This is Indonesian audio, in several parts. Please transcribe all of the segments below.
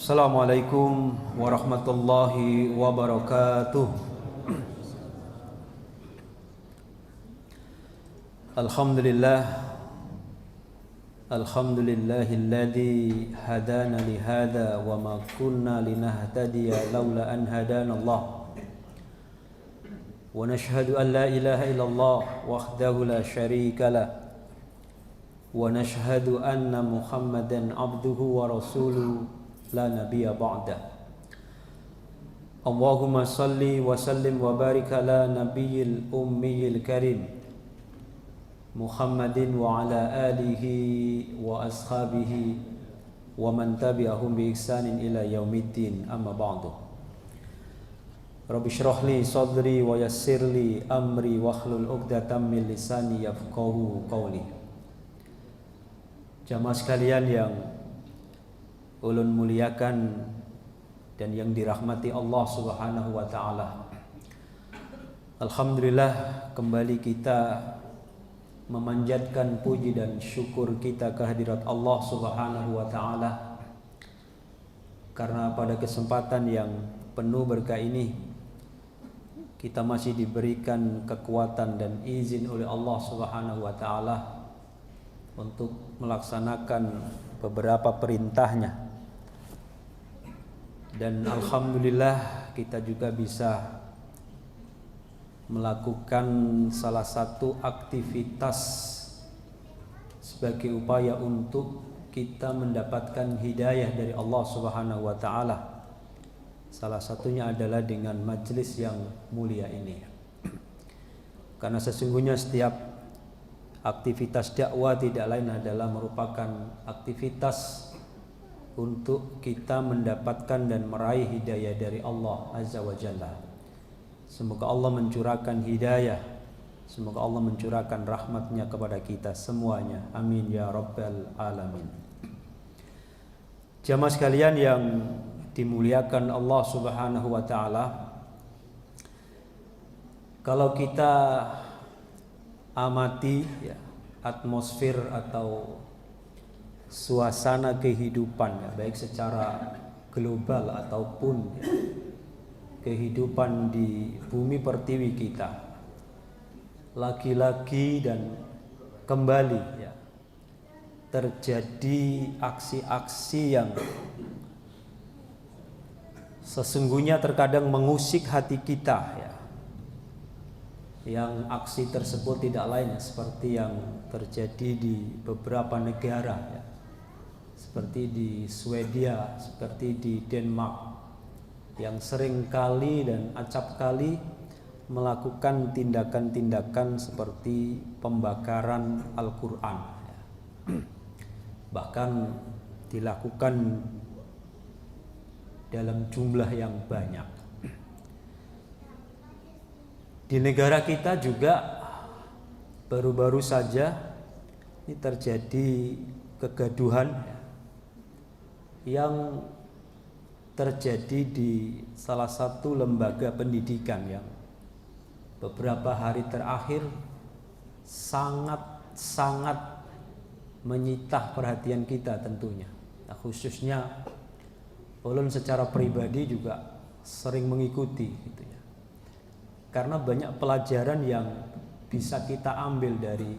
Assalamualaikum warahmatullahi wabarakatuh. Alhamdulillah, alhamdulillahilladzi hadana lihada wa ma kunna linahtadiya laula an hadana Allah. Wa nashhadu an la ilaha illallah wahdahu la syarika lah. Wa nashhadu anna Muhammadan abduhu wa rasuluhu la nabiyya ba'da. Allahumma salli wa sallim wa barik ala nabiyyil ummiyil karim Muhammadin wa ala alihi wa ashabihi wa man tabi'ahum bi ihsanin ila yaumiddin, amma ba'du. Rabbi shrah li sadri wa yassir li amri wahlul 'uqdatam min lisani yafqahu qawli. Jamaah sekalian yang ulun muliakan dan yang dirahmati Allah Subhanahu wa taala. Alhamdulillah, kembali kita memanjatkan puji dan syukur kita kehadirat Allah Subhanahu wa taala, karena pada kesempatan yang penuh berkah ini kita masih diberikan kekuatan dan izin oleh Allah Subhanahu wa taala untuk melaksanakan beberapa perintahnya. Dan alhamdulillah kita juga bisa melakukan salah satu aktivitas sebagai upaya untuk kita mendapatkan hidayah dari Allah Subhanahu wa taala. Salah satunya adalah dengan majelis yang mulia ini. Karena sesungguhnya setiap aktivitas dakwah tidak lain adalah merupakan aktivitas untuk kita mendapatkan dan meraih hidayah dari Allah Azza wa Jalla. Semoga Allah mencurahkan hidayah, semoga Allah mencurahkan rahmatnya kepada kita semuanya. Amin ya rabbal alamin. Jamaah sekalian yang dimuliakan Allah Subhanahu wa taala, kalau kita amati ya, atmosfer atau suasana kehidupan ya, baik secara global ataupun ya, kehidupan di bumi pertiwi kita, lagi-lagi dan kembali ya, terjadi aksi-aksi yang sesungguhnya terkadang mengusik hati kita ya. Yang aksi tersebut tidak lain seperti yang terjadi di beberapa negara ya, seperti di Swedia, seperti di Denmark, yang sering kali dan acap kali melakukan tindakan-tindakan seperti pembakaran Al-Quran ya. Bahkan dilakukan dalam jumlah yang banyak. Di negara kita juga baru-baru saja ini terjadi kegaduhan yang terjadi di salah satu lembaga pendidikan yang beberapa hari terakhir sangat menyita perhatian kita tentunya. Nah, khususnya ulun secara pribadi juga sering mengikuti gitu ya. Karena banyak pelajaran yang bisa kita ambil dari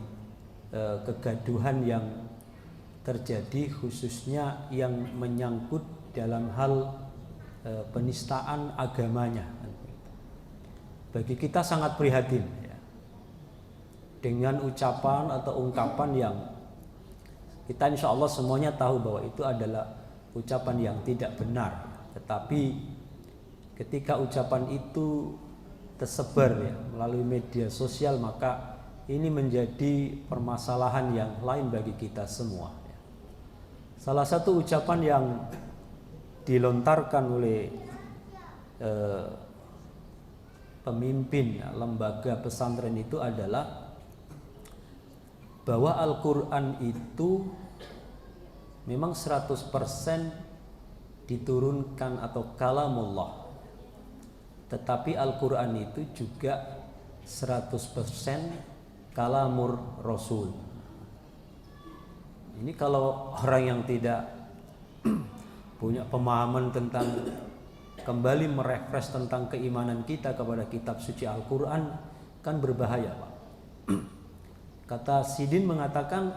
kegaduhan yang terjadi, khususnya yang menyangkut dalam hal penistaan agamanya. Bagi kita sangat prihatin ya, dengan ucapan atau ungkapan yang kita insya Allah semuanya tahu bahwa itu adalah ucapan yang tidak benar. Tetapi ketika ucapan itu tersebar ya, melalui media sosial, maka ini menjadi permasalahan yang lain bagi kita semua ya. Salah satu ucapan yang dilontarkan oleh pemimpin lembaga pesantren itu adalah bahwa Al-Quran itu memang 100% diturunkan atau kalamullah, tetapi Al-Quran itu juga 100% kalamur Rasul. Ini kalau orang yang tidak punya pemahaman tentang kembali merefresh tentang keimanan kita kepada kitab suci Al-Quran, kan berbahaya, Pak. Kata Sidin mengatakan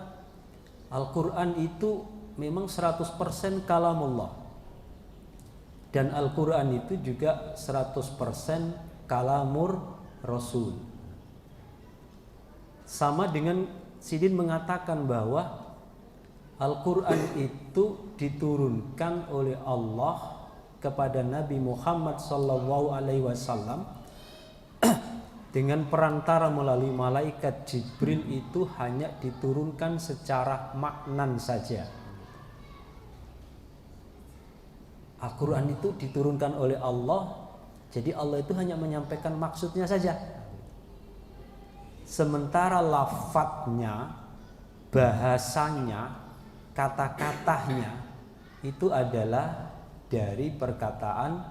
Al-Quran itu memang 100% kalamullah, dan Al-Quran itu juga 100% kalamur Rasul. Sama dengan Sidin mengatakan bahwa Al-Quran itu diturunkan oleh Allah kepada Nabi Muhammad SAW dengan perantara melalui malaikat Jibril, itu hanya diturunkan secara maknan saja. Al-Quran itu diturunkan oleh Allah, jadi Allah itu hanya menyampaikan maksudnya saja. Sementara lafadznya, bahasanya, kata-katanya itu adalah dari perkataan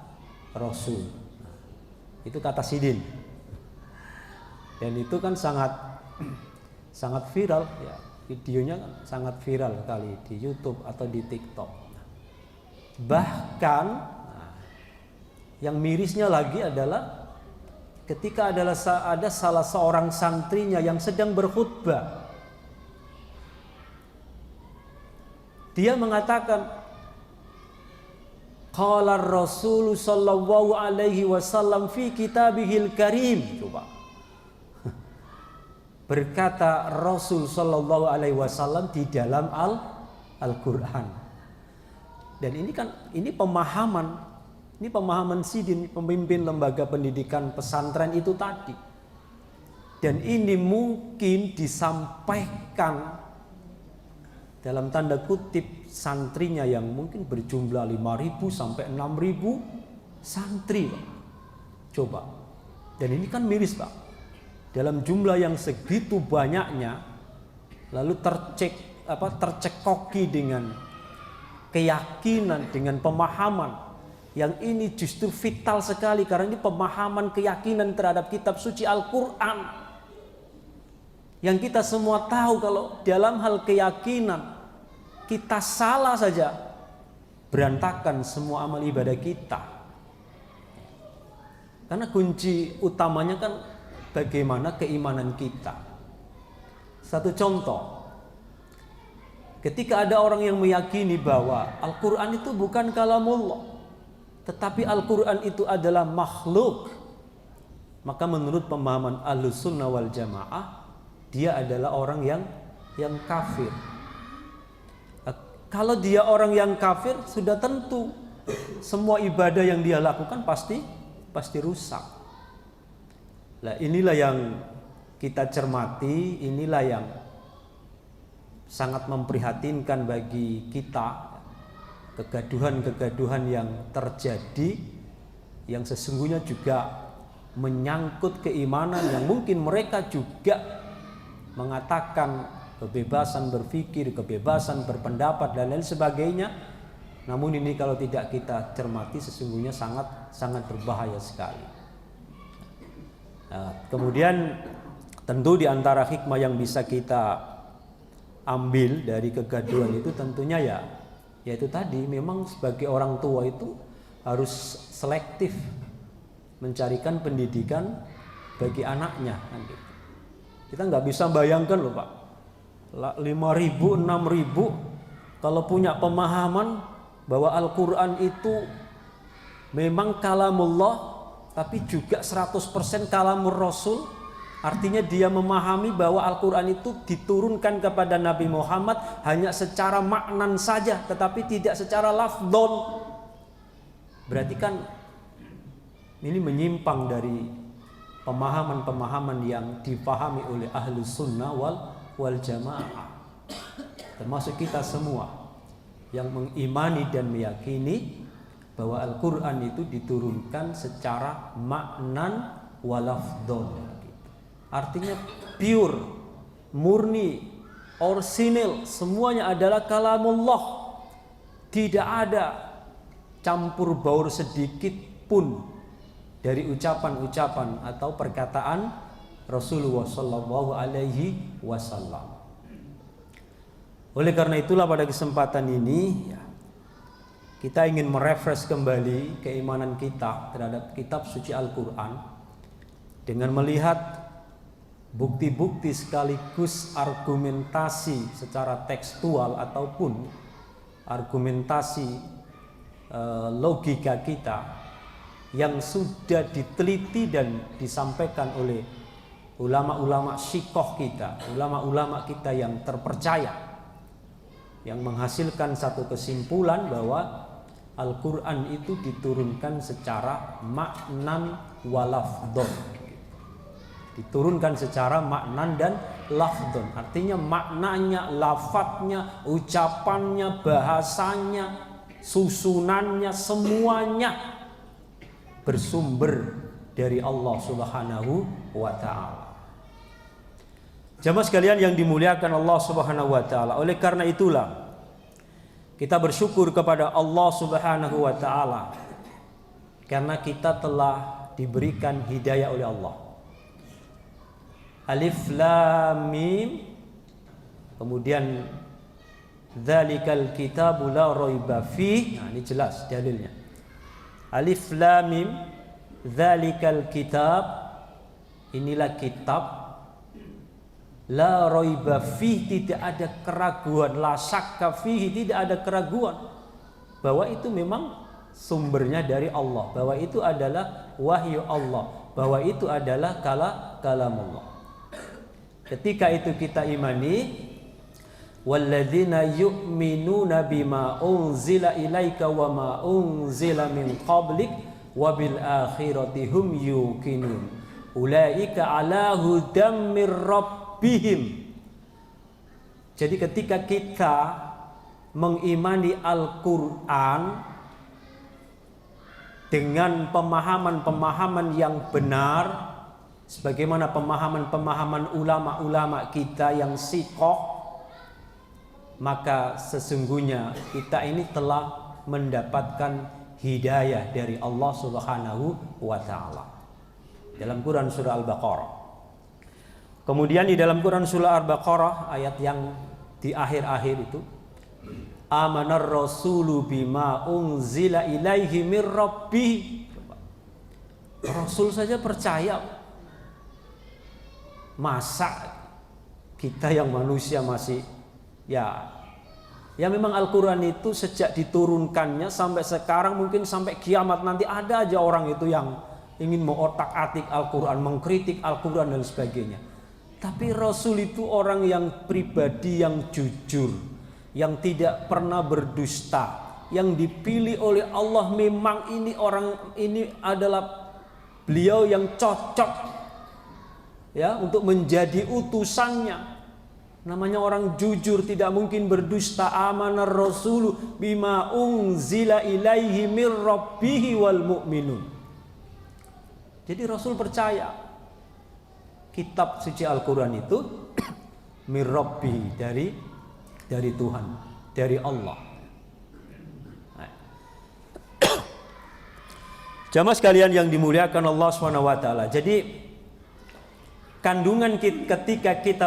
Rasul. Itu kata Sidin. Dan itu kan sangat viral ya. Videonya kan sangat viral kali di YouTube atau di TikTok. Bahkan yang mirisnya lagi adalah ketika ada salah seorang santrinya yang sedang berkhutbah, dia mengatakan qala Rasul sallallahu alaihi wasallam fi kitabihil karim. Coba. Berkata Rasul sallallahu alaihi wasallam di dalam Al-Qur'an. Dan ini pemahaman Sidin, pemimpin lembaga pendidikan pesantren itu tadi. Dan ini mungkin disampaikan dalam tanda kutip santrinya yang mungkin berjumlah 5.000 sampai 6.000 santri, Pak. Coba. Dan ini kan miris, Pak. Dalam jumlah yang segitu banyaknya, lalu tercekoki dengan keyakinan, dengan pemahaman yang ini justru vital sekali, karena ini pemahaman keyakinan terhadap kitab suci Al-Quran. Yang kita semua tahu kalau dalam hal keyakinan kita salah saja, berantakan semua amal ibadah kita. Karena kunci utamanya kan bagaimana keimanan kita. Satu contoh, ketika ada orang yang meyakini bahwa Al-Quran itu bukan kalamullah, tetapi Al-Quran itu adalah makhluk, maka menurut pemahaman Ahlussunnah wal Jamaah, dia adalah orang yang kafir. Kalau dia orang yang kafir, sudah tentu semua ibadah yang dia lakukan pasti rusak. Nah, inilah yang kita cermati, inilah yang sangat memprihatinkan bagi kita, kegaduhan-kegaduhan yang terjadi, yang sesungguhnya juga menyangkut keimanan yang mungkin mereka juga mengatakan kebebasan berpikir, kebebasan berpendapat dan lain sebagainya. Namun ini kalau tidak kita cermati sesungguhnya sangat berbahaya sekali. Nah, kemudian tentu di antara hikmah yang bisa kita ambil dari kegaduhan itu tentunya yaitu tadi, memang sebagai orang tua itu harus selektif mencarikan pendidikan bagi anaknya. Kita nggak bisa bayangkan loh, Pak, 5.000, 6.000 kalau punya pemahaman bahwa Al-Quran itu memang kalamullah tapi juga 100% kalamur Rasul, artinya dia memahami bahwa Al-Quran itu diturunkan kepada Nabi Muhammad hanya secara maknan saja tetapi tidak secara lafdon. Berarti kan ini menyimpang dari pemahaman-pemahaman yang dipahami oleh Ahlussunnah wal Jamaah, termasuk kita semua yang mengimani dan meyakini bahwa Al-Quran itu diturunkan secara maknan walafdon, artinya pure, murni, orisinil, semuanya adalah kalamullah, tidak ada campur baur sedikit pun dari ucapan-ucapan atau perkataan Rasulullah Shallallahu Alaihi Wasallam. Oleh karena itulah pada kesempatan ini kita ingin merefresh kembali keimanan kita terhadap kitab suci Al-Quran dengan melihat bukti-bukti sekaligus argumentasi secara tekstual ataupun argumentasi logika kita yang sudah diteliti dan disampaikan oleh ulama-ulama syikoh kita, ulama-ulama kita yang terpercaya, yang menghasilkan satu kesimpulan bahwa Al-Quran itu diturunkan secara maknan walafdon, diturunkan secara maknan dan lafdon, artinya maknanya, lafadznya, ucapannya, bahasanya, susunannya, semuanya bersumber dari Allah Subhanahu wa Ta'ala. Jamaah sekalian yang dimuliakan Allah Subhanahu wa Ta'ala, oleh karena itulah kita bersyukur kepada Allah Subhanahu wa Ta'ala karena kita telah diberikan hidayah oleh Allah. Alif Lam Mim, kemudian dzalikal kitabu la raiba fih. Nah, ini jelas dalilnya. Alif Lam Mim, dzalikal kitab, inilah kitab, la raiba fih, tidak ada keraguan, la syakka fihi, tidak ada keraguan bahwa itu memang sumbernya dari Allah, bahwa itu adalah wahyu Allah, bahwa itu adalah kalamullah. Ketika itu kita imani, walladzina yu'minuna bima unzila ilaika wa ma unzila min qablik wa bil akhirati hum yuqinun ulaika ala hudam mir rabbihim. Jadi ketika kita mengimani Al-Quran dengan pemahaman-pemahaman yang benar, sebagaimana pemahaman-pemahaman ulama-ulama kita yang sikoh, maka sesungguhnya kita ini telah mendapatkan hidayah dari Allah Subhanahu wa Ta'ala. Dalam Quran surah Al-Baqarah. Kemudian di dalam Quran surah Al-Baqarah ayat yang di akhir-akhir itu, amanar rasulu bima unzila ilaihi mir rabbih. Rasul saja percaya. Masa kita yang manusia masih ya memang Al-Quran itu sejak diturunkannya sampai sekarang, mungkin sampai kiamat nanti ada aja orang itu yang ingin mengotak-atik Al-Quran, mengkritik Al-Quran dan sebagainya. Tapi Rasul itu orang yang pribadi yang jujur, yang tidak pernah berdusta, yang dipilih oleh Allah. Memang ini adalah beliau yang cocok ya untuk menjadi utusannya. Namanya orang jujur, tidak mungkin berdusta. Amanar rasulu bima unzila ilaihi mir rabbihi wal mu'minun. Jadi Rasul percaya kitab suci Al-Quran itu mir rabbihi, dari Tuhan, dari Allah. Jamaah sekalian yang dimuliakan Allah SWT. Jadi kandungan ketika kita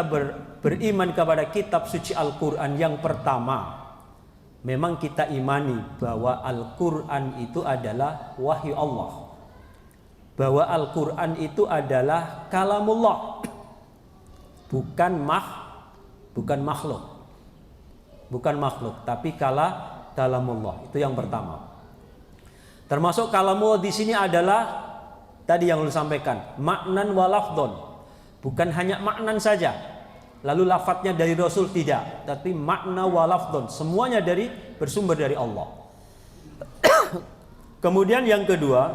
beriman kepada kitab suci Al-Quran, yang pertama, memang kita imani bahwa Al-Quran itu adalah wahyu Allah, bahwa Al-Quran itu adalah kalamullah, bukan makhluk, tapi kalamullah. Itu yang pertama. Termasuk kalamullah di sini adalah tadi yang lu sampaikan, maknan walafdon, bukan hanya maknan saja. Lalu lafadznya dari Rasul tidak, tapi makna walafdon, semuanya bersumber dari Allah. Kemudian yang kedua,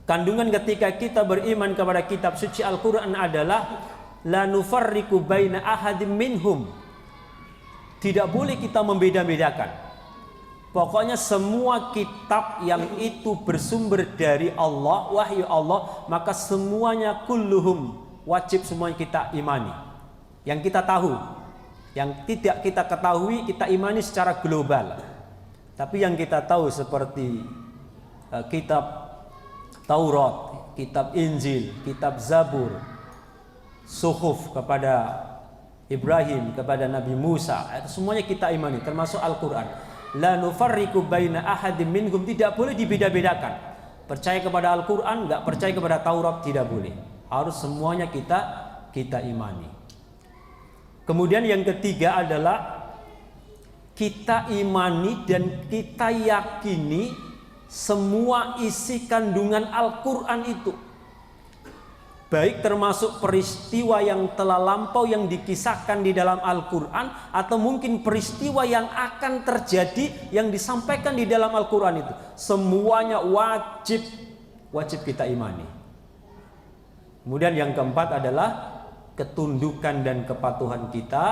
kandungan ketika kita beriman kepada kitab suci Al-Quran adalah la nufarriqu baina ahadim minhum. Tidak boleh kita membeda-bedakan. Pokoknya semua kitab yang itu bersumber dari Allah, wahyu Allah, maka semuanya kulluhum, wajib semuanya kita imani. Yang kita tahu, yang tidak kita ketahui, kita imani secara global. Tapi yang kita tahu seperti kitab Taurat, kitab Injil, kitab Zabur, Suhuf kepada Ibrahim, kepada Nabi Musa, itu semuanya kita imani, termasuk Al-Quran. la nufarriqu baina ahadin minhum, tidak boleh dibeda-bedakan. Percaya kepada Al-Qur'an, enggak percaya kepada Taurat, tidak boleh. Harus semuanya kita imani. Kemudian yang ketiga adalah kita imani dan kita yakini semua isi kandungan Al-Qur'an itu, baik termasuk peristiwa yang telah lampau yang dikisahkan di dalam Al-Qur'an, atau mungkin peristiwa yang akan terjadi yang disampaikan di dalam Al-Qur'an itu, semuanya wajib kita imani. Kemudian yang keempat adalah ketundukan dan kepatuhan kita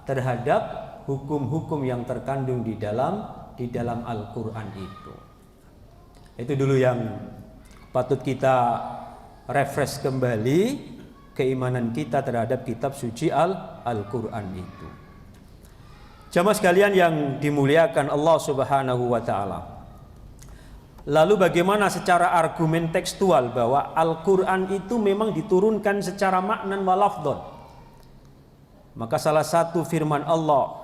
terhadap hukum-hukum yang terkandung di dalam Al-Qur'an itu. Itu dulu yang patut kita refresh kembali keimanan kita terhadap kitab suci Al-Qur'an itu. Jamaah sekalian yang dimuliakan Allah Subhanahu wa taala. Lalu bagaimana secara argumen tekstual bahwa Al-Qur'an itu memang diturunkan secara maknan wa lafdhon? Maka salah satu firman Allah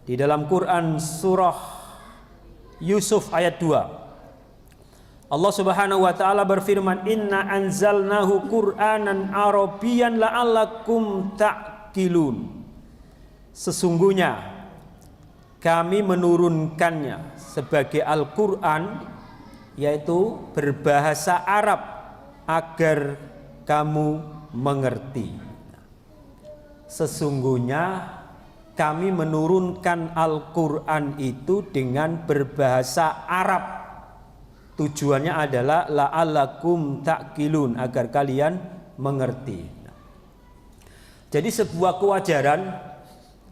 di dalam Quran surah Yusuf ayat 2, Allah Subhanahu wa taala berfirman, "Inna anzalnahu Qur'anan Arabiyyan la'allakum ta'qilun." Sesungguhnya kami menurunkannya sebagai Al-Qur'an, yaitu berbahasa Arab, agar kamu mengerti. Sesungguhnya kami menurunkan Al-Qur'an itu dengan berbahasa Arab. Tujuannya adalah la'allakum ta'qilun, agar kalian mengerti. Jadi sebuah kewajaran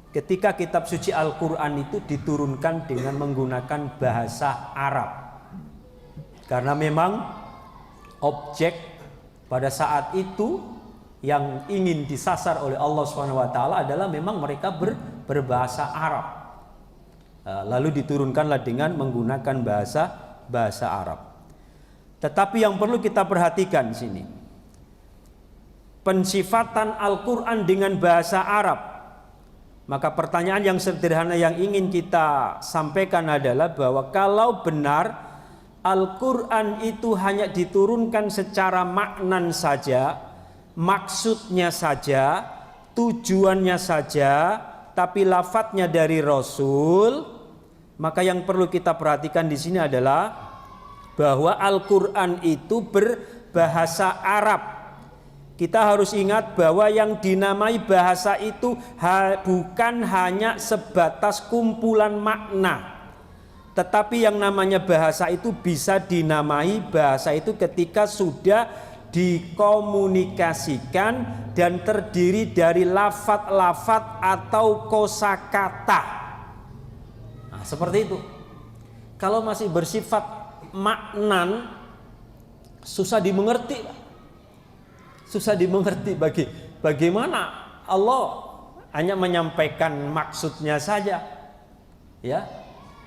ketika kitab suci Al-Qur'an itu diturunkan dengan menggunakan bahasa Arab. Karena memang objek pada saat itu yang ingin disasar oleh Allah SWT adalah memang mereka berbahasa Arab. Lalu diturunkanlah dengan menggunakan bahasa Arab. Tetapi yang perlu kita perhatikan di sini, pensifatan Al-Qur'an dengan bahasa Arab. Maka pertanyaan yang sederhana yang ingin kita sampaikan adalah bahwa kalau benar Al-Qur'an itu hanya diturunkan secara maknan saja, maksudnya saja, tujuannya saja, tapi lafadznya dari Rasul, maka yang perlu kita perhatikan di sini adalah bahwa Al-Qur'an itu berbahasa Arab. Kita harus ingat bahwa yang dinamai bahasa itu bukan hanya sebatas kumpulan makna, tetapi yang namanya bahasa itu bisa dinamai bahasa itu ketika sudah dikomunikasikan dan terdiri dari lafadz-lafadz atau kosakata. Seperti itu. Kalau masih bersifat maknan, susah dimengerti. Susah dimengerti bagaimana Allah hanya menyampaikan maksudnya saja. Ya.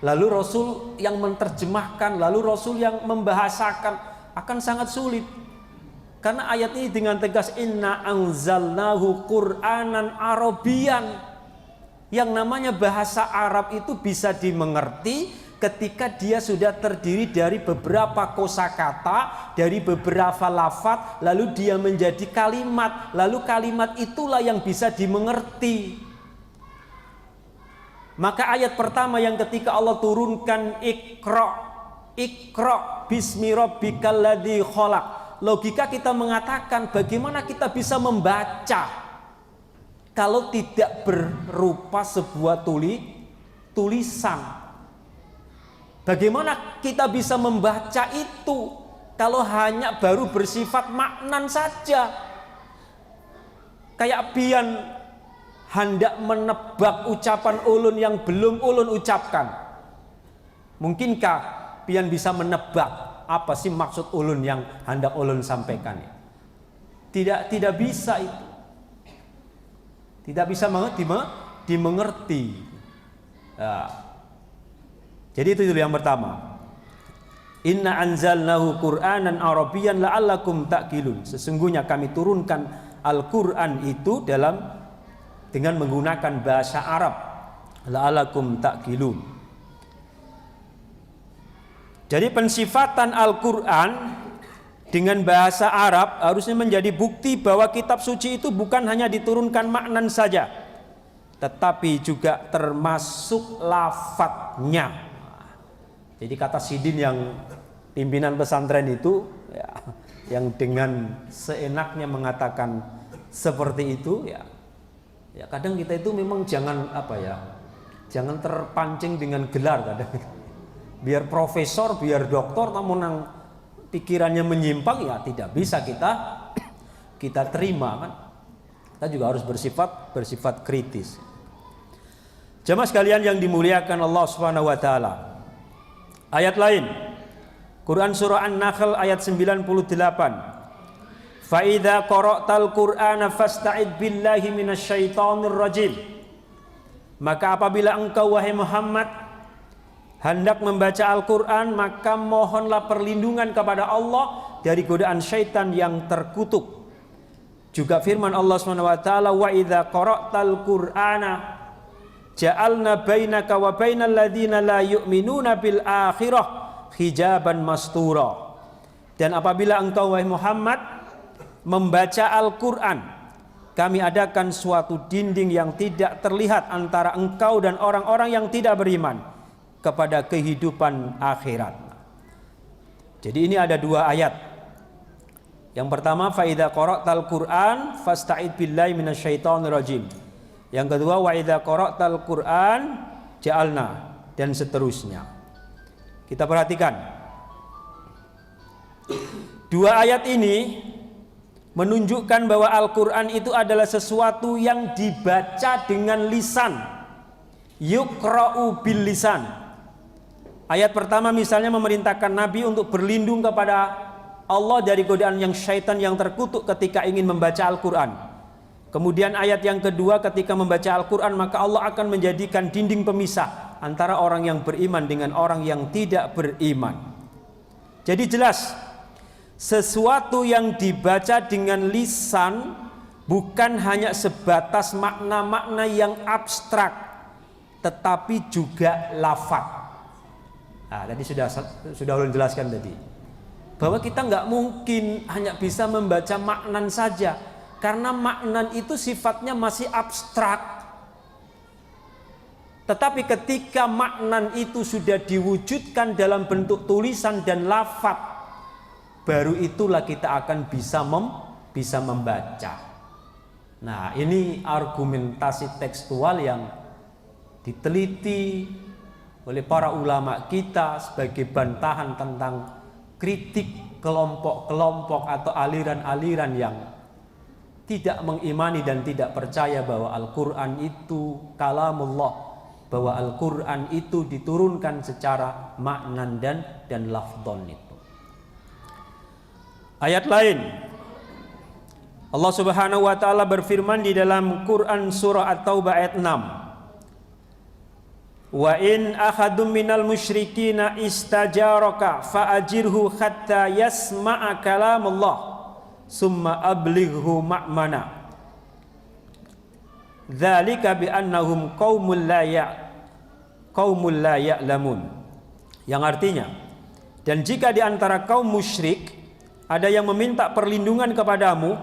Lalu Rasul yang menerjemahkan, lalu Rasul yang membahasakan, akan sangat sulit. Karena ayat ini dengan tegas, inna anzalnahu Qur'anan Arabiyyan. Yang namanya bahasa Arab itu bisa dimengerti ketika dia sudah terdiri dari beberapa kosakata, dari beberapa lafadz, lalu dia menjadi kalimat, lalu kalimat itulah yang bisa dimengerti. Maka ayat pertama yang ketika Allah turunkan Iqra bismi rabbikal ladzi khalaq, logika kita mengatakan bagaimana kita bisa membaca kalau tidak berupa sebuah tulisan. Bagaimana kita bisa membaca itu kalau hanya baru bersifat maknan saja? Kayak pian hendak menebak ucapan ulun yang belum ulun ucapkan. Mungkinkah pian bisa menebak apa sih maksud ulun yang hendak ulun sampaikan? Tidak bisa itu. Tidak bisa dimengerti. Nah, jadi itu dulu yang pertama. Inna anzalnahu Qur'anan Arabiyyan la'allakum ta'qilun. Sesungguhnya kami turunkan Al-Qur'an itu dengan menggunakan bahasa Arab. La'allakum ta'qilun. Jadi pensifatan Al-Quran dengan bahasa Arab harusnya menjadi bukti bahwa kitab suci itu bukan hanya diturunkan maknan saja, tetapi juga termasuk lafadznya. Jadi kata Sidin yang pimpinan pesantren itu ya, yang dengan seenaknya mengatakan seperti itu ya kadang kita itu memang jangan jangan terpancing dengan gelar kadang. Biar profesor, biar doktor, namun yang pikirannya menyimpang ya tidak bisa kita terima kan. Kita juga harus bersifat kritis. Jamaah sekalian yang dimuliakan Allah Subhanahu wa taala. Ayat lain Quran surah An-Nahl ayat 98. Fa idza qara'tal Qur'ana fasta'id billahi minasyaitonir rajim. Maka apabila engkau wahai Muhammad hendak membaca Al-Quran, maka mohonlah perlindungan kepada Allah dari godaan syaitan yang terkutuk. Juga firman Allah SWT, wa idza qara'tal Qur'ana ja'alna bainaka wa bainal ladzina la yu'minuna bil akhirah hijaban mastura. Dan apabila engkau wahai Muhammad membaca Al-Quran, kami adakan suatu dinding yang tidak terlihat antara engkau dan orang-orang yang tidak beriman kepada kehidupan akhirat. Jadi ini ada dua ayat. Yang pertama, fa idza qara'tal Qur'an fasta'id billahi minasyaitonir rajim. Yang kedua, wa idza qara'tal Qur'an ja'alna, dan seterusnya. Kita perhatikan. Dua ayat ini menunjukkan bahwa Al-Qur'an itu adalah sesuatu yang dibaca dengan lisan. Yuqra'u bil lisan. Ayat pertama misalnya memerintahkan Nabi untuk berlindung kepada Allah dari godaan yang syaitan yang terkutuk ketika ingin membaca Al-Quran. Kemudian ayat yang kedua, ketika membaca Al-Quran maka Allah akan menjadikan dinding pemisah antara orang yang beriman dengan orang yang tidak beriman. Jadi jelas sesuatu yang dibaca dengan lisan bukan hanya sebatas makna-makna yang abstrak, tetapi juga lafaz. Nah, tadi sudah ulun jelaskan tadi bahwa kita nggak mungkin hanya bisa membaca maknan saja, karena maknan itu sifatnya masih abstrak. Tetapi ketika maknan itu sudah diwujudkan dalam bentuk tulisan dan lafaz, baru itulah kita akan bisa membaca. Nah, ini argumentasi tekstual yang diteliti oleh para ulama kita sebagai bantahan tentang kritik kelompok-kelompok atau aliran-aliran yang tidak mengimani dan tidak percaya bahwa Al-Quran itu kalamullah, bahwa Al-Quran itu diturunkan secara maknan dan lafdhon itu. Ayat lain Allah Subhanahu wa taala berfirman di dalam Quran surah At-Taubah ayat 6. Wa in ahadum minal musyrikina istajaraka fa'ajirhu hatta yasma'a kalamullah summa ablighu ma'mana. Dzalika bi annahum qaumul la ya'lamun. Yang artinya, dan jika di antara kaum musyrik ada yang meminta perlindungan kepadamu,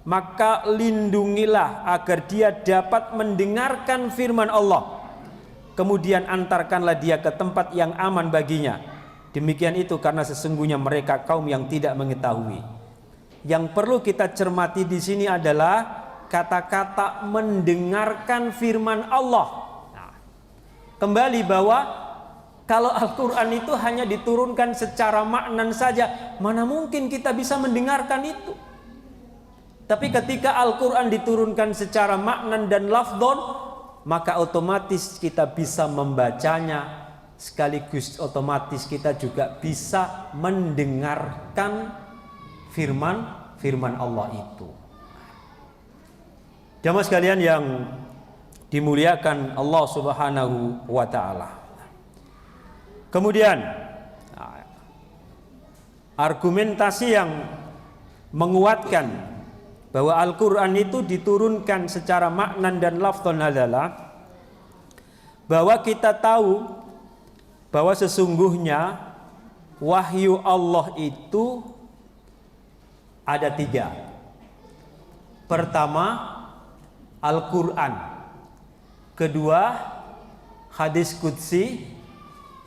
maka lindungilah agar dia dapat mendengarkan firman Allah. Kemudian antarkanlah dia ke tempat yang aman baginya. Demikian itu karena sesungguhnya mereka kaum yang tidak mengetahui. Yang perlu kita cermati di sini adalah kata-kata mendengarkan firman Allah. Nah, kembali bahwa kalau Al-Quran itu hanya diturunkan secara maknan saja, mana mungkin kita bisa mendengarkan itu. Tapi ketika Al-Quran diturunkan secara maknan dan lafdhon, maka otomatis kita bisa membacanya, sekaligus otomatis kita juga bisa mendengarkan firman Allah itu. Jamaah sekalian yang dimuliakan Allah Subhanahu wa taala. Kemudian argumentasi yang menguatkan bahwa Al-Quran itu diturunkan secara maknan dan lafdhon adalah bahwa kita tahu bahwa sesungguhnya wahyu Allah itu ada 3. Pertama, Al-Quran. Kedua, hadis qudsi.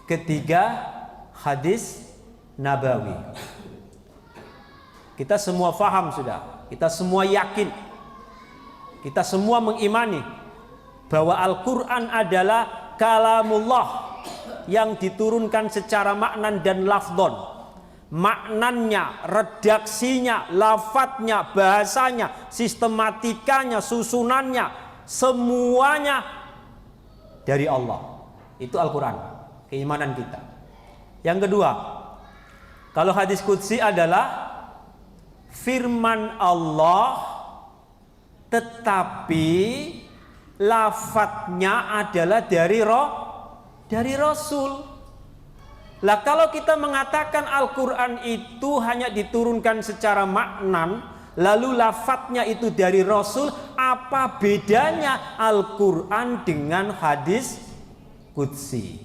Ketiga, hadis nabawi. Kita semua faham sudah. Kita semua yakin. Kita semua mengimani bahwa Al-Quran adalah kalamullah yang diturunkan secara maknan dan lafdon. Maknanya, redaksinya, lafadznya, bahasanya, sistematikanya, susunannya, semuanya dari Allah. Itu Al-Quran, keimanan kita. Yang kedua, kalau hadis qudsi adalah firman Allah, tetapi lafadznya adalah dari Rasul. Lah kalau kita mengatakan Al-Quran itu hanya diturunkan secara maknan, lalu lafadznya itu dari Rasul, apa bedanya Al-Quran dengan hadis qudsi?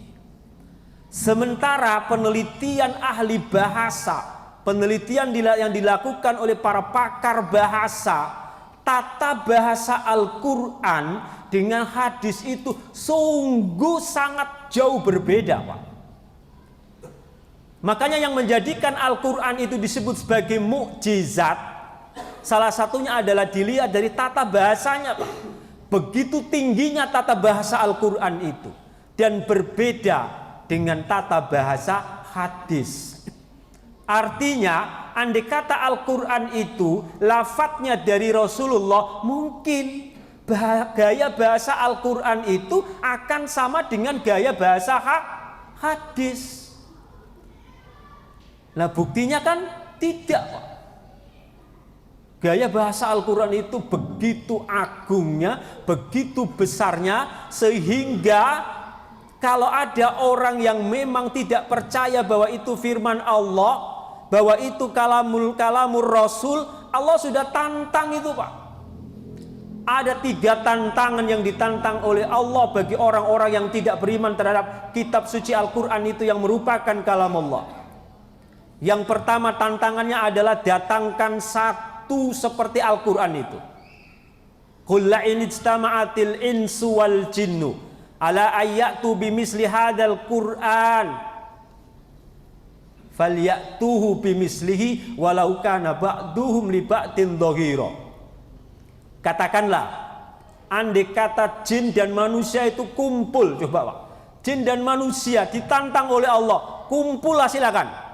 Sementara penelitian ahli bahasa, penelitian yang dilakukan oleh para pakar bahasa, tata bahasa Al-Quran dengan hadis itu sungguh sangat jauh berbeda, Pak. Makanya yang menjadikan Al-Quran itu disebut sebagai mukjizat, salah satunya adalah dilihat dari tata bahasanya, Pak. Begitu tingginya tata bahasa Al-Quran itu, dan berbeda dengan tata bahasa hadis. Artinya, andai kata Al-Quran itu lafadznya dari Rasulullah, mungkin gaya bahasa Al-Quran itu akan sama dengan gaya bahasa hadis. Nah buktinya kan tidak, Pak. Gaya bahasa Al-Quran itu begitu agungnya, begitu besarnya, sehingga kalau ada orang yang memang tidak percaya bahwa itu firman Allah, bahwa itu kalamur Rasul, Allah sudah tantang itu, Pak. Ada 3 tantangan yang ditantang oleh Allah bagi orang-orang yang tidak beriman terhadap kitab suci Al-Quran itu yang merupakan kalam Allah. Yang pertama tantangannya adalah datangkan satu seperti Al-Quran itu. Qul la in ijtama'atil insu wal jinnu ala ayyatu bimisli hadzal Qur'an falyatuhu bimislihi walau kana ba'duhum li ba'din dhahira. Katakanlah, andai kata jin dan manusia itu kumpul, coba Pak. Jin dan manusia ditantang oleh Allah, kumpullah silakan.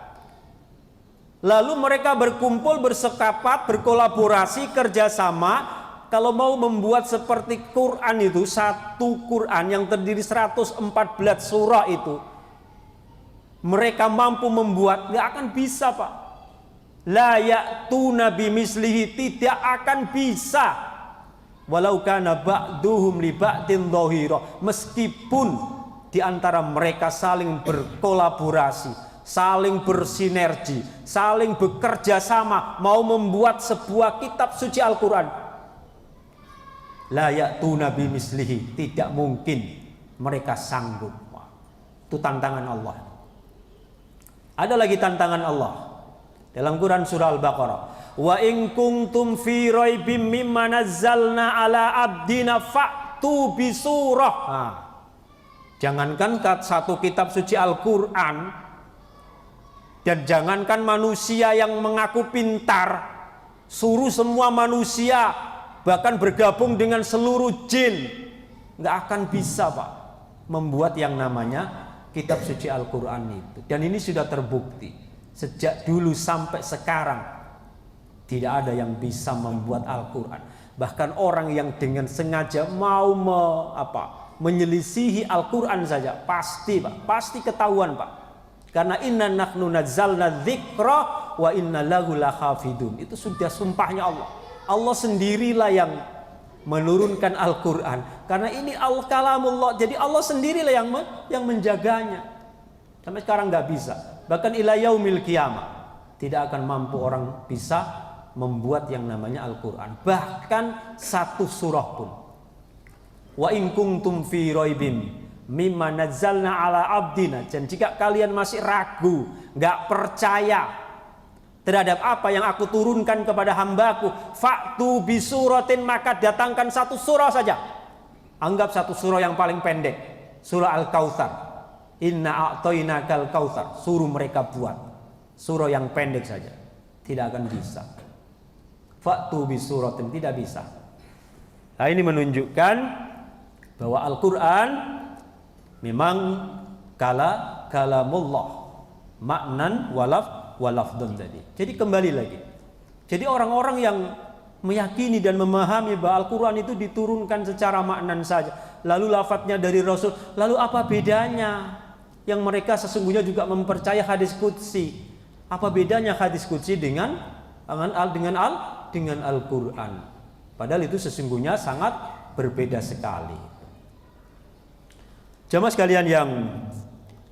Lalu mereka berkumpul, bersekapat, berkolaborasi, kerjasama. Kalau mau membuat seperti Quran itu, satu Quran yang terdiri 114 surah itu, mereka mampu membuat, gak akan bisa, Pak. La ya'tuna bimislihi, tidak akan bisa. Walau kana ba'duhum li ba'din dhahira, meskipun di antara mereka saling berkolaborasi, saling bersinergi, saling bekerja sama, mau membuat sebuah kitab suci Al-Quran. La ya'tuna bimislihi, tidak mungkin mereka sanggup. Itu tantangan Allah. Ada lagi tantangan Allah dalam Quran surah Al-Baqarah. Wa in kuntum fi raibim mimma nazzalna ala abdina fa'tu bisurah. Jangankan satu kitab suci Al-Quran, dan jangankan manusia yang mengaku pintar, suruh semua manusia bahkan bergabung dengan seluruh jin, nggak akan bisa, Pak, membuat yang namanya kitab suci Al-Quran itu. Dan ini sudah terbukti sejak dulu sampai sekarang, tidak ada yang bisa membuat Al-Quran. Bahkan orang yang dengan sengaja mau menyelisihi Al-Quran saja, pasti, Pak, pasti ketahuan, Pak. Karena inna nahnu nazzalna dzikra wa inna lahu lahafidun. Itu sudah sumpahnya Allah. Allah sendirilah yang menurunkan Al-Quran. Karena ini al-kalamullah, jadi Allah sendirilah yang menjaganya. Sampai sekarang nggak bisa. Bahkan ila yaumil qiyamah tidak akan mampu orang bisa membuat yang namanya Al-Quran. Bahkan satu surah pun. Wa in kuntum fi raibim mimma nazzalna ala abdina. Dan jika kalian masih ragu, nggak percaya terhadap apa yang aku turunkan kepada hambaku, fa'tu bisuratin, maka datangkan satu surah saja. Anggap satu surah yang paling pendek, surah Al-Kautsar. Inna a'tainakal kautsar. Suruh mereka buat surah yang pendek saja. Tidak akan bisa. Fa'tu bisuratin, tidak bisa. Nah, ini menunjukkan bahwa Al-Quran memang kalamullah, maknan walafdun tadi. Jadi kembali lagi. Jadi orang-orang yang meyakini dan memahami bahwa Al-Quran itu diturunkan secara maknan saja, lalu lafadznya dari Rasul, lalu apa bedanya? Yang mereka sesungguhnya juga mempercaya hadis qudsi. Apa bedanya hadis qudsi dengan Al-Quran? Padahal itu sesungguhnya sangat berbeda sekali. Jamaah sekalian yang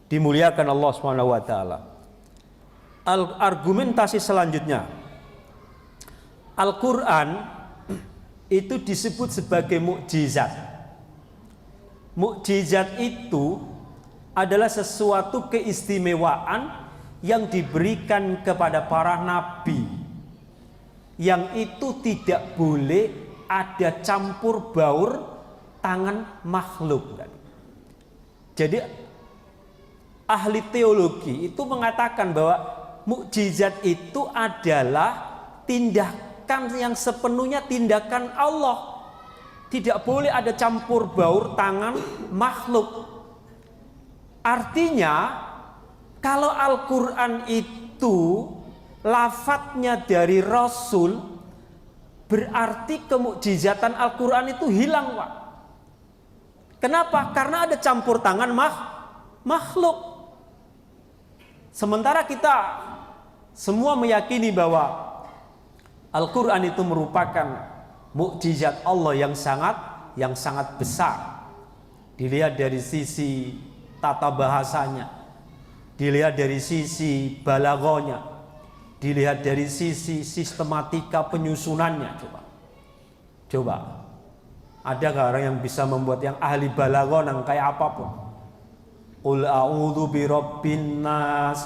dimuliakan Allah Subhanahu wa taala. Argumentasi selanjutnya, Al-Quran itu disebut sebagai mukjizat. Mukjizat itu adalah sesuatu keistimewaan yang diberikan kepada para nabi, yang itu tidak boleh ada campur baur tangan makhluk. Jadi ahli teologi itu mengatakan bahwa mukjizat itu adalah tindakan yang sepenuhnya tindakan Allah. Tidak boleh ada campur baur tangan makhluk. Artinya kalau Al-Quran itu lafadznya dari Rasul, berarti kemukjizatan Al-Quran itu hilang, Pak. Kenapa? Karena ada campur tangan makhluk. Sementara kita semua meyakini bahwa Al-Quran itu merupakan mukjizat Allah yang sangat besar. Dilihat dari sisi tata bahasanya, dilihat dari sisi balaghahnya, dilihat dari sisi sistematika penyusunannya. Coba. Ada gak orang yang bisa membuat yang ahli balaghah yang kayak apapun? Qul a'udzu birabbin nas,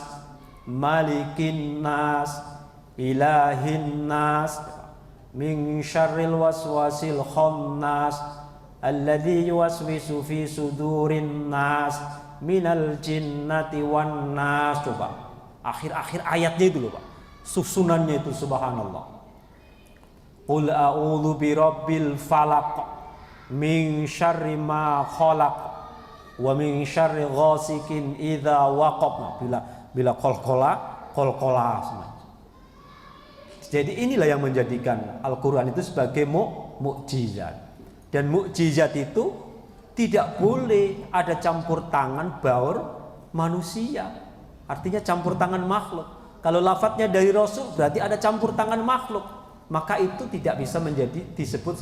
malikin nas, ilahin nas, min syarril waswasil khannas, alladzi yuwaswisu fi sudurin nas, minal jinnati wan nas. Coba akhir-akhir ayatnya itu loh, Pak. Susunannya itu subhanallah. Qul a'udzu birabbil falaq, min syarri ma khalaq, wa min syarri ghasikin idza waqab. Bila qalqala. Jadi inilah yang menjadikan Al-Quran itu sebagai mukjizat. Dan mukjizat itu tidak boleh ada campur tangan baur manusia. Artinya campur tangan makhluk. Kalau lafadznya dari Rasul berarti ada campur tangan makhluk. Maka itu tidak bisa disebut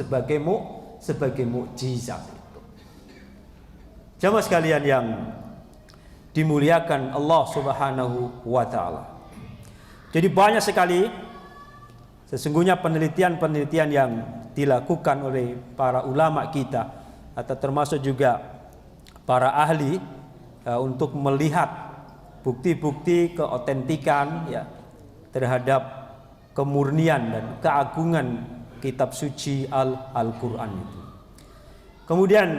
sebagai mukjizat itu. Jamaah sekalian yang dimuliakan Allah Subhanahu wa taala. Jadi banyak sekali sesungguhnya penelitian-penelitian yang dilakukan oleh para ulama kita atau termasuk juga para ahli untuk melihat bukti-bukti keotentikan ya terhadap kemurnian dan keagungan kitab suci Al-Quran itu. Kemudian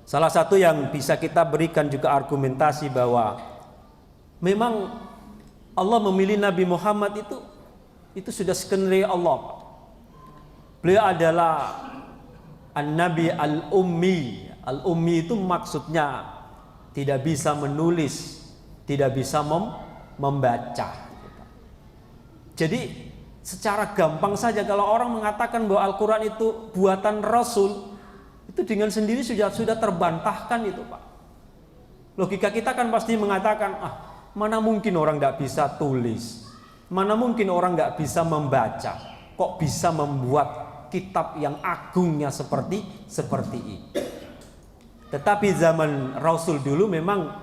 salah satu yang bisa kita berikan juga argumentasi bahwa memang Allah memilih Nabi Muhammad itu sudah skenario Allah. Beliau adalah An-Nabi Al-Ummi. Al-Ummi itu maksudnya tidak bisa menulis, tidak bisa membaca. Jadi secara gampang saja kalau orang mengatakan bahwa Al-Quran itu buatan Rasul, itu dengan sendiri sudah terbantahkan itu, Pak. Logika kita kan pasti mengatakan, mana mungkin orang tidak bisa tulis, mana mungkin orang tidak bisa membaca, kok bisa membuat kitab yang agungnya seperti ini. Tetapi zaman Rasul dulu memang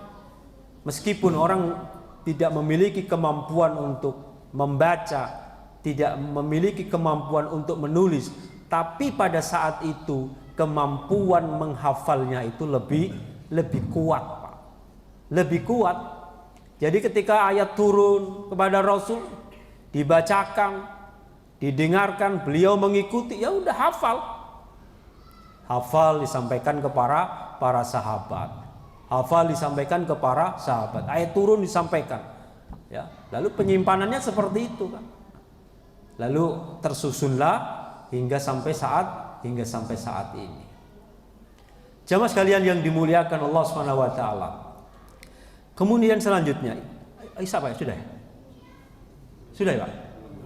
meskipun orang tidak memiliki kemampuan untuk membaca, tidak memiliki kemampuan untuk menulis, tapi pada saat itu kemampuan menghafalnya itu lebih kuat, Pak. Lebih kuat. Jadi ketika ayat turun kepada Rasul, dibacakan, didengarkan, beliau mengikuti, ya udah hafal. Hafal disampaikan ke para sahabat. Hafal disampaikan ke para sahabat. Ayat turun disampaikan. Ya, lalu penyimpanannya seperti itu kan. Lalu tersusunlah hingga sampai saat ini. Jamaah sekalian yang dimuliakan Allah Subhanahu wa taala. Kemudian selanjutnya, siapa ya? Sudah ya? Sudah ya, Pak?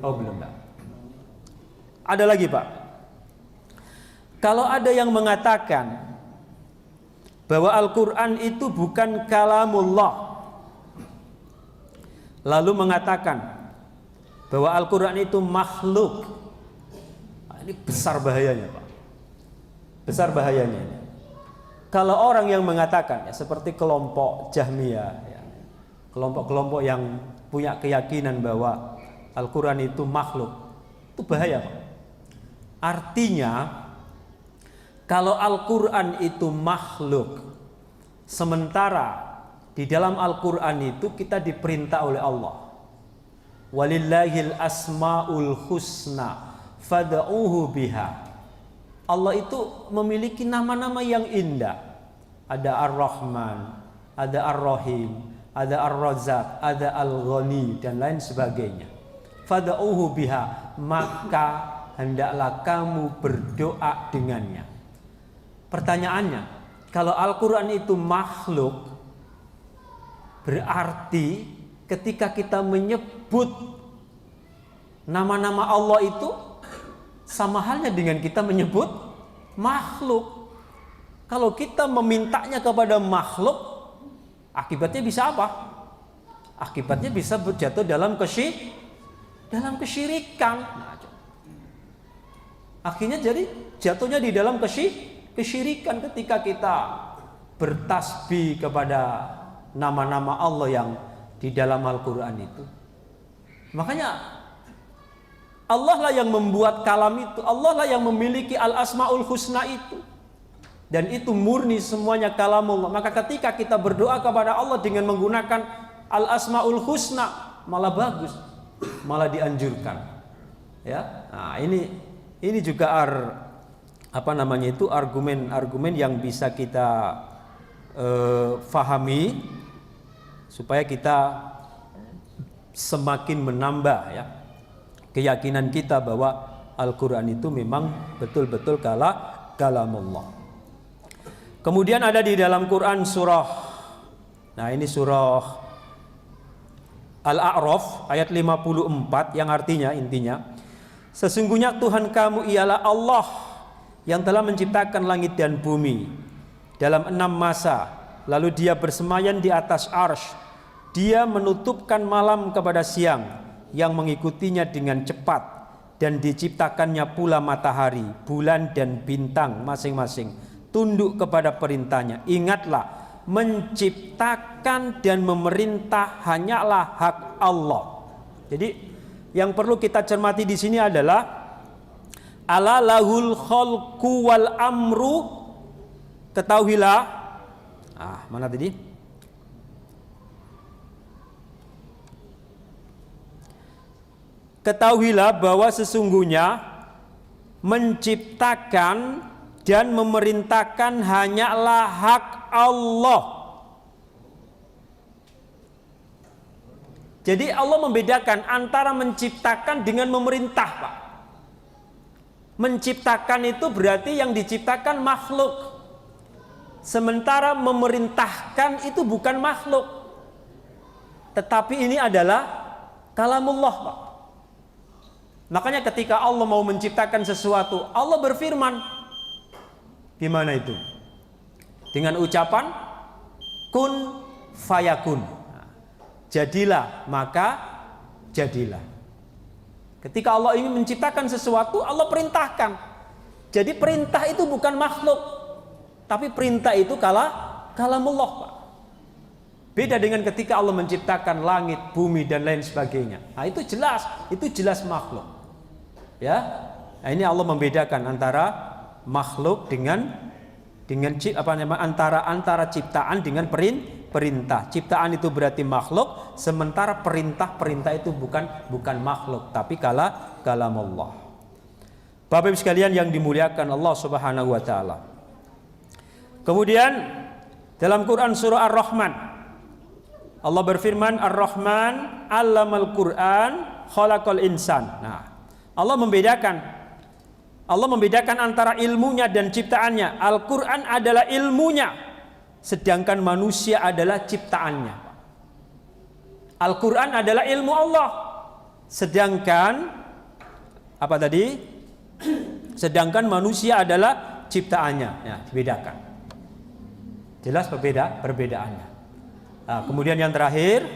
Oh, belum, Pak. Ada lagi, Pak. Kalau ada yang mengatakan bahwa Al-Qur'an itu bukan kalamullah, lalu mengatakan bahwa Al-Qur'an itu makhluk, ini besar bahayanya, Pak. Besar bahayanya. Kalau orang yang mengatakan, ya, seperti kelompok Jahmiyah, ya, kelompok-kelompok yang punya keyakinan bahwa Al-Quran itu makhluk, itu bahaya, Pak. Artinya, kalau Al-Quran itu makhluk, sementara di dalam Al-Quran itu kita diperintah oleh Allah, walillahil asmaul husna fad'uhu biha. Allah itu memiliki nama-nama yang indah. Ada Ar-Rahman, ada Ar-Rahim, ada Ar-Razzaq, ada Al-Ghani, dan lain sebagainya. Fad'uhu biha, maka hendaklah kamu berdoa dengannya. Pertanyaannya, kalau Al-Quran itu makhluk, berarti ketika kita menyebut nama-nama Allah itu sama halnya dengan kita menyebut makhluk. Kalau kita memintanya kepada makhluk, akibatnya bisa apa? Akibatnya bisa jatuh dalam kesyirikan. Nah, akhirnya jadi jatuhnya di dalam kesyirikan ketika kita bertasbih kepada nama-nama Allah yang di dalam Al-Quran itu. Makanya Allah lah yang membuat kalam itu, Allah lah yang memiliki al-asmaul husna itu, dan itu murni semuanya kalamullah. Maka ketika kita berdoa kepada Allah dengan menggunakan al-asmaul husna, malah bagus, malah dianjurkan. Ya, nah ini juga argumen-argumen yang bisa kita fahami supaya kita semakin menambah, ya, keyakinan kita bahwa Al-Quran itu memang betul-betul kalamullah. Kemudian ada di dalam Quran surah, nah ini surah Al-A'raf ayat 54 yang artinya, intinya, sesungguhnya Tuhan kamu ialah Allah yang telah menciptakan langit dan bumi dalam 6 masa, lalu dia bersemayam di atas arsy, dia menutupkan malam kepada siang yang mengikutinya dengan cepat, dan diciptakannya pula matahari, bulan dan bintang masing-masing tunduk kepada perintahnya. Ingatlah, menciptakan dan memerintah hanyalah hak Allah. Jadi yang perlu kita cermati di sini adalah ala lahul khalqu wal amru. Ketahuilah, mana tadi? Ketahuilah bahwa sesungguhnya menciptakan dan memerintahkan hanyalah hak Allah. Jadi Allah membedakan antara menciptakan dengan memerintah, Pak. Menciptakan itu berarti yang diciptakan makhluk, sementara memerintahkan itu bukan makhluk, tetapi ini adalah kalamullah, Pak. Makanya ketika Allah mau menciptakan sesuatu, Allah berfirman. Gimana itu? Dengan ucapan kun fayakun. Jadilah, maka jadilah. Ketika Allah ingin menciptakan sesuatu, Allah perintahkan. Jadi perintah itu bukan makhluk, tapi perintah itu kalamullah, Pak. Beda dengan ketika Allah menciptakan langit, bumi, dan lain sebagainya. Nah, itu jelas makhluk. Ya, nah, ini Allah membedakan antara makhluk dengan antara ciptaan dengan perintah. Ciptaan itu berarti makhluk, sementara perintah itu bukan makhluk tapi kalam Allah. Bapak Ibu sekalian yang dimuliakan Allah Subhanahu wa taala. Kemudian dalam Quran surah Ar-Rahman, Allah berfirman, Ar-Rahman 'allamal Qur'an khalaqal insan. Nah, Allah membedakan antara ilmunya dan ciptaannya. Al-Quran adalah ilmunya, sedangkan manusia adalah ciptaannya. Al-Quran adalah ilmu Allah, sedangkan apa tadi? Sedangkan manusia adalah ciptaannya. Ya, dibedakan. Jelas perbedaannya. Nah, kemudian yang terakhir,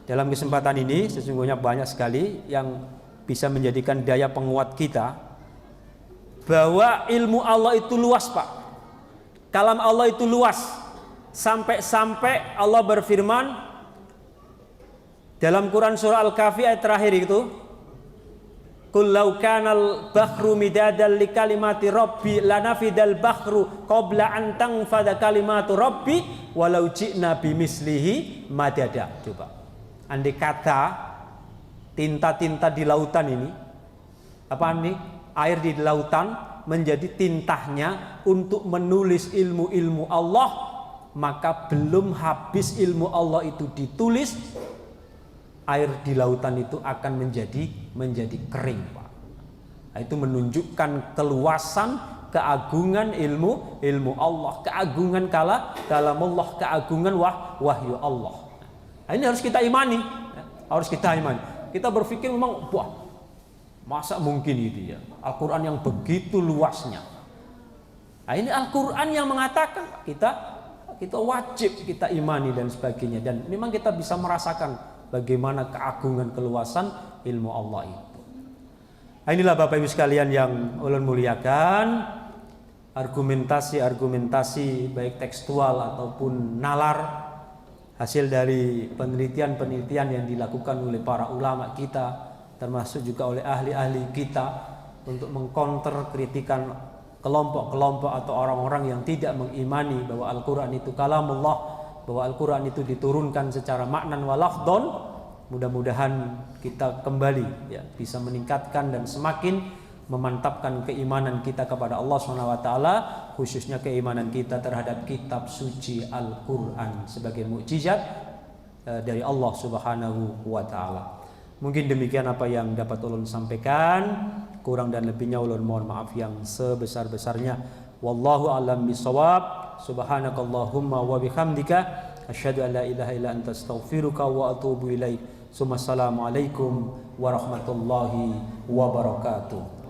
dalam kesempatan ini sesungguhnya banyak sekali yang bisa menjadikan daya penguat kita, bahwa ilmu Allah itu luas, Pak. Kalam Allah itu luas. Sampai Allah berfirman dalam Quran surah Al-Kahfi ayat terakhir itu, Qul law kanal bahru midadan li kalimati rabbi lanafidal bahru qabla an tanfada kalimatu rabbi walau ji'na bimislihi madada. Coba. Andai kata tinta-tinta di lautan ini, air di lautan menjadi tintanya untuk menulis ilmu-ilmu Allah, maka belum habis ilmu Allah itu ditulis, air di lautan itu akan menjadi kering, Pak. Nah, itu menunjukkan keluasan, keagungan ilmu Allah, keagungan kalamullah, keagungan wahyu Allah. Nah, ini harus kita imani, Kita berpikir memang, masa mungkin itu ya, Al-Quran yang begitu luasnya. Nah, ini Al-Quran yang mengatakan kita wajib kita imani dan sebagainya, dan memang kita bisa merasakan bagaimana keagungan keluasan ilmu Allah itu. Nah, inilah Bapak Ibu sekalian yang ulun muliakan, argumentasi baik tekstual ataupun nalar, hasil dari penelitian yang dilakukan oleh para ulama kita, termasuk juga oleh ahli-ahli kita, untuk mengkonter kritikan kelompok-kelompok atau orang-orang yang tidak mengimani bahwa Al-Quran itu kalamullah, bahwa Al-Quran itu diturunkan secara maknan wa lafdhon. Mudah-mudahan kita kembali bisa meningkatkan dan semakin memantapkan keimanan kita kepada Allah SWT, khususnya keimanan kita terhadap kitab suci Al-Quran sebagai mukjizat dari Allah Subhanahu wa taala. Mungkin demikian apa yang dapat ulun sampaikan, kurang dan lebihnya ulun mohon maaf yang sebesar-besarnya. Wallahu a'lam bishawab. Subhanakallahumma wa bihamdika asyhadu an la ilaha illa anta astaghfiruka wa atubu ilaik. Assalamualaikum warahmatullahi wabarakatuh.